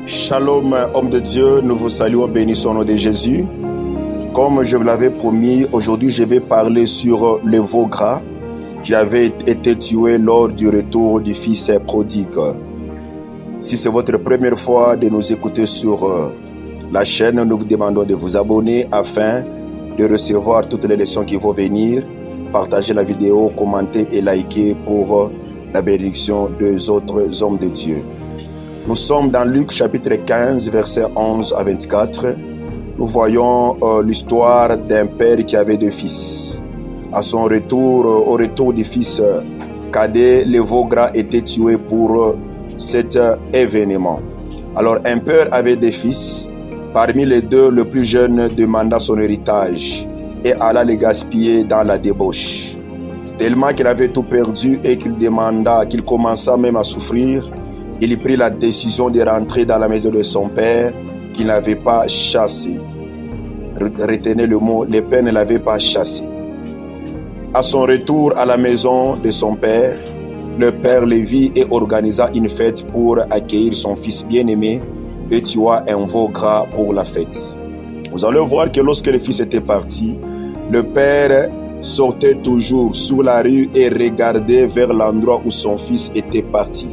Shalom, homme de Dieu, nous vous saluons, bénissons au nom de Jésus. Comme je vous l'avais promis, aujourd'hui je vais parler sur le veau gras qui avait été tué lors du retour du fils prodigue. Si c'est votre première fois de nous écouter sur la chaîne, nous vous demandons de vous abonner afin de recevoir toutes les leçons qui vont venir. Partagez la vidéo, commentez et likez pour la bénédiction des autres hommes de Dieu. Nous sommes dans Luc chapitre 15, versets 11 à 24. Nous voyons l'histoire d'un père qui avait deux fils. À son retour, au retour du fils cadet, le veau gras était tué pour cet événement. Alors un père avait des fils. Parmi les deux, le plus jeune demanda son héritage et alla le gaspiller dans la débauche. Tellement qu'il avait tout perdu et qu'il commença même à souffrir, il prit la décision de rentrer dans la maison de son père qu'il n'avait pas chassé. Retenez le mot, le père ne l'avait pas chassé. À son retour à la maison de son père, le père le vit et organisa une fête pour accueillir son fils bien-aimé et tua un veau gras pour la fête. Vous allez voir que lorsque le fils était parti, le père sortait toujours sur la rue et regardait vers l'endroit où son fils était parti.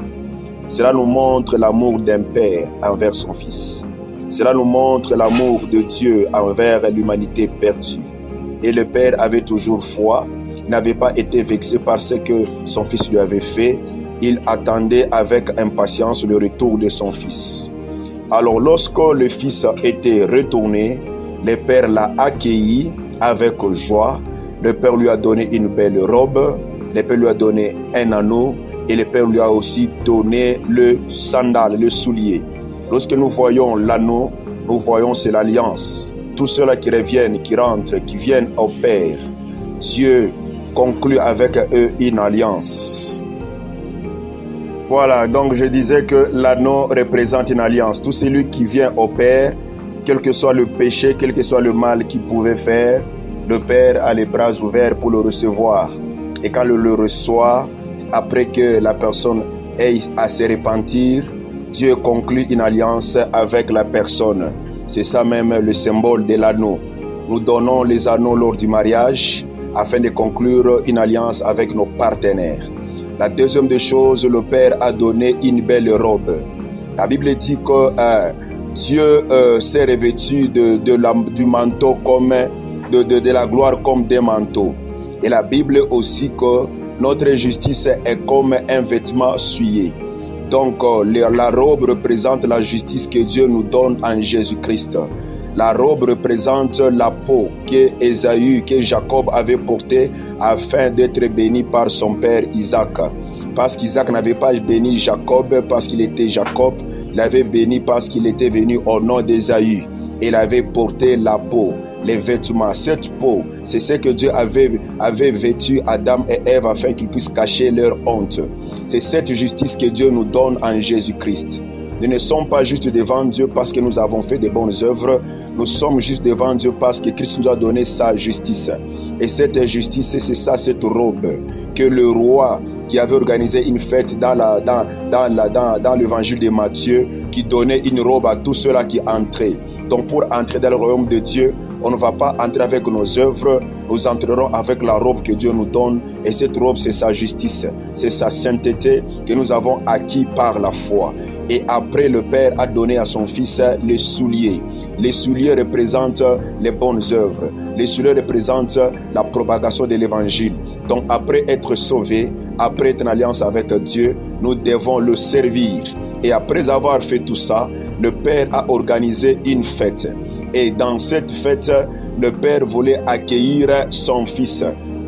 Cela nous montre l'amour d'un père envers son fils. Cela nous montre l'amour de Dieu envers l'humanité perdue. Et le père avait toujours foi, n'avait pas été vexé par ce que son fils lui avait fait. Il attendait avec impatience le retour de son fils. Alors lorsque le fils était retourné, le père l'a accueilli avec joie. Le père lui a donné une belle robe, le père lui a donné un anneau et le père lui a aussi donné le sandal, le soulier. Lorsque nous voyons l'anneau, nous voyons c'est l'alliance. Tous ceux-là qui reviennent, qui rentrent, qui viennent au Père, Dieu conclut avec eux une alliance. Voilà, donc je disais que l'anneau représente une alliance. Tout celui qui vient au Père, quel que soit le péché, quel que soit le mal qu'il pouvait faire, le Père a les bras ouverts pour le recevoir. Et quand il le reçoit, après que la personne ait à se repentir, Dieu conclut une alliance avec la personne. C'est ça même le symbole de l'anneau. Nous donnons les anneaux lors du mariage afin de conclure une alliance avec nos partenaires. La deuxième des choses, le Père a donné une belle robe. La Bible dit que Dieu s'est revêtu du manteau comme de la gloire comme des manteaux. Et la Bible aussi que notre justice est comme un vêtement souillé. Donc la robe représente la justice que Dieu nous donne en Jésus-Christ. La robe représente la peau que Jacob avait portée afin d'être béni par son père Isaac. Parce qu'Isaac n'avait pas béni Jacob parce qu'il était Jacob, il avait béni parce qu'il était venu au nom d'Ésaü. Il avait porté la peau, les vêtements. Cette peau, c'est ce que Dieu avait vêtu Adam et Ève afin qu'ils puissent cacher leur honte. C'est cette justice que Dieu nous donne en Jésus-Christ. Nous ne sommes pas juste devant Dieu parce que nous avons fait de bonnes œuvres. Nous sommes juste devant Dieu parce que Christ nous a donné sa justice. Et cette justice, c'est ça, cette robe que le roi qui avait organisé une fête dans l'évangile de Matthieu, qui donnait une robe à tous ceux-là qui entraient. Donc pour entrer dans le royaume de Dieu, on ne va pas entrer avec nos œuvres, nous entrerons avec la robe que Dieu nous donne. Et cette robe, c'est sa justice, c'est sa sainteté que nous avons acquis par la foi. Et après, le Père a donné à son Fils les souliers. Les souliers représentent les bonnes œuvres. Les souliers représentent la propagation de l'évangile. Donc après être sauvés, après être en alliance avec Dieu, nous devons le servir. Et après avoir fait tout ça, le Père a organisé une fête. Et dans cette fête, le Père voulait accueillir son Fils.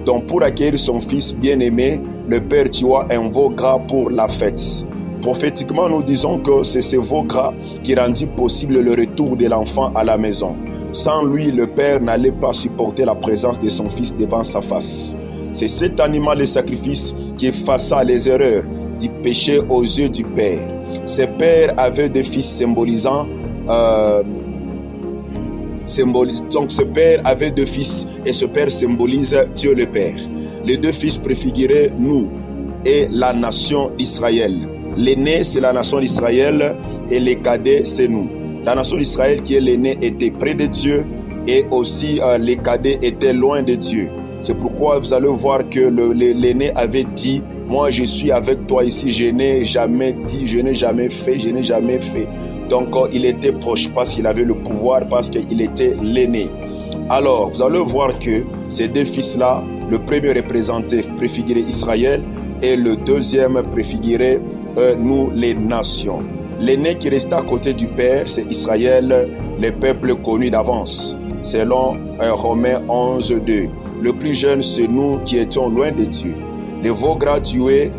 Donc pour accueillir son Fils bien-aimé, le Père tua un veau gras pour la fête. Prophétiquement, nous disons que c'est ce veau gras qui rendit possible le retour de l'enfant à la maison. Sans lui, le Père n'allait pas supporter la présence de son Fils devant sa face. C'est cet animal de sacrifice qui effaça les erreurs du péché aux yeux du Père. Ce Père avait des fils symbolisant donc ce Père avait deux fils et ce Père symbolise Dieu le Père. Les deux fils préfiguraient nous et la nation d'Israël. L'aîné, c'est la nation d'Israël et les cadets, c'est nous. La nation d'Israël qui est l'aîné était près de Dieu et aussi les cadets étaient loin de Dieu. C'est pourquoi vous allez voir que l'aîné avait dit, moi je suis avec toi ici, je n'ai jamais dit, je n'ai jamais fait, je n'ai jamais fait. Donc il était proche parce qu'il avait le pouvoir, parce qu'il était l'aîné. Alors vous allez voir que ces deux fils-là, le premier représentait, préfigurait Israël et le deuxième préfigurait nous les nations. L'aîné qui restait à côté du Père, c'est Israël, le peuple connu d'avance, selon Romains 11, 2. Le plus jeune, c'est nous qui étions loin de Dieu. Les veaux gradués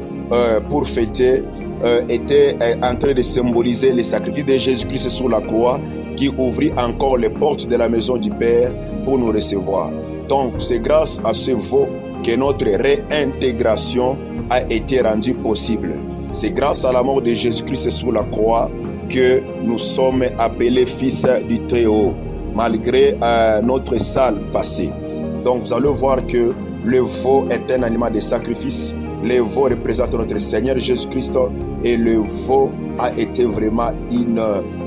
pour fêter étaient en train de symboliser le sacrifice de Jésus-Christ sur la croix qui ouvrit encore les portes de la maison du Père pour nous recevoir. Donc, c'est grâce à ce veau que notre réintégration a été rendue possible. C'est grâce à la mort de Jésus-Christ sur la croix que nous sommes appelés fils du Très-Haut, malgré notre sale passé. Donc vous allez voir que le veau est un animal de sacrifice. Le veau représente notre Seigneur Jésus-Christ et le veau a été vraiment une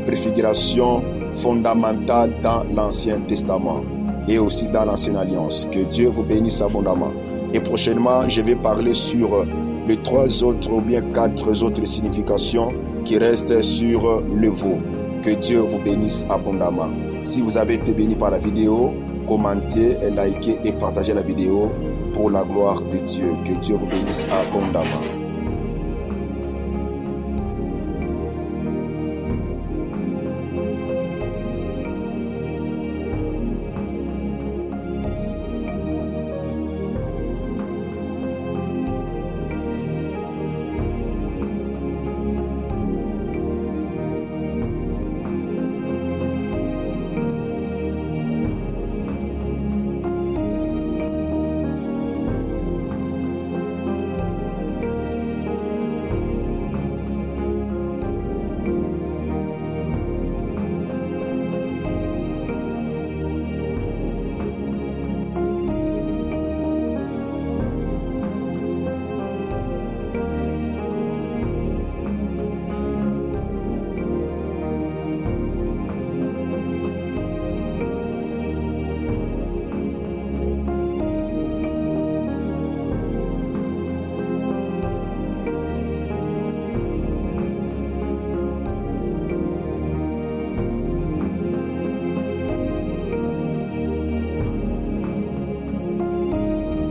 préfiguration fondamentale dans l'Ancien Testament et aussi dans l'Ancienne Alliance. Que Dieu vous bénisse abondamment. Et prochainement, je vais parler sur les 3 autres ou bien 4 autres significations qui restent sur le veau. Que Dieu vous bénisse abondamment. Si vous avez été béni par la vidéo, commentez, likez et partagez la vidéo pour la gloire de Dieu. Que Dieu vous bénisse abondamment.